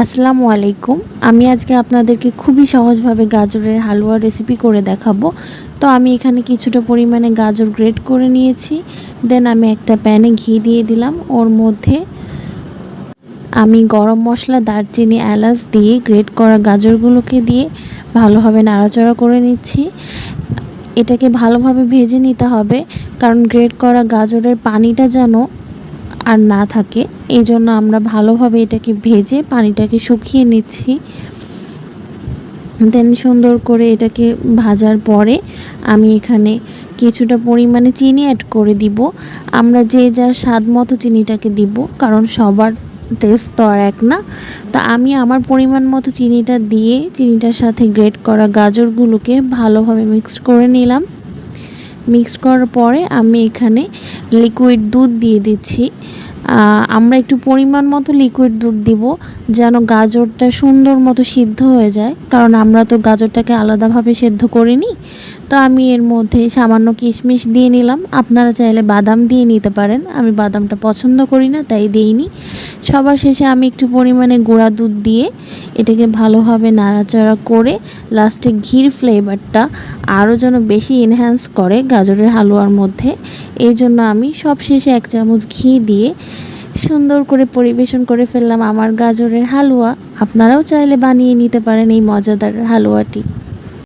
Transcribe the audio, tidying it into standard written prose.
আসসালামু আলাইকুম। আমি আজকে আপনাদেরকে খুবই সহজভাবে গাজরের হালুয়া রেসিপি করে দেখাবো। তো আমি এখানে কিছুটা পরিমাণে গাজর গ্রেট করে নিয়েছি। দেন আমি একটা প্যানে ঘি দিয়ে দিলাম। ওর মধ্যে আমি গরম মশলা, দারচিনি, এলাচ দিয়ে গ্রেট করা গাজরগুলোকে দিয়ে ভালোভাবে নাড়াচাড়া করে নিচ্ছি। এটাকে ভালোভাবে ভেজে নিতে হবে, কারণ গ্রেট করা গাজরের পানিটা যেন আর না থাকে। এই জন্য আমরা ভালোভাবে এটাকে ভেজে পানিটাকে শুকিয়ে নিচ্ছি। দেন সুন্দর করে এটাকে ভাজার পরে আমি এখানে কিছুটা পরিমাণে চিনি অ্যাড করে দিব। আমরা যে যার স্বাদ মতো চিনিটাকে দিব, কারণ সবার টেস্ট তো আর এক না। তো আমি আমার পরিমাণ মতো চিনিটা দিয়ে চিনিটার সাথে গ্রেট করা গাজরগুলোকে ভালোভাবে মিক্স করে নিলাম। মিক্স করার পরে আমি এখানে লিকুইড দুধ দিয়ে দিচ্ছি। আমরা একটু পরিমাণ মতো লিকুইড দুধ দিব, যেন গাজরটা সুন্দর মতো সিদ্ধ হয়ে যায়, কারণ আমরা তো গাজরটাকে আলাদাভাবে সেদ্ধ করিনি। তো আমি এর মধ্যে সামান্য কিশমিশ দিয়ে নিলাম। আপনারা চাইলে বাদাম দিয়ে নিতে পারেন, আমি বাদামটা পছন্দ করি না তাই দিইনি। সবার শেষে আমি একটু পরিমাণে গুঁড়া দুধ দিয়ে এটাকে ভালোভাবে নাড়াচাড়া করে লাস্টে ঘির ফ্লেভারটা আরও যেন বেশি এনহ্যান্স করে গাজরের হালুয়ার মধ্যে, এই জন্য আমি সব শেষে 1 চামচ ঘি দিয়ে সুন্দর করে পরিবেশন করে ফেললাম আমার গাজরের হালুয়া। আপনারাও চাইলে বানিয়ে নিতে পারেন এই মজাদার হালুয়াটি।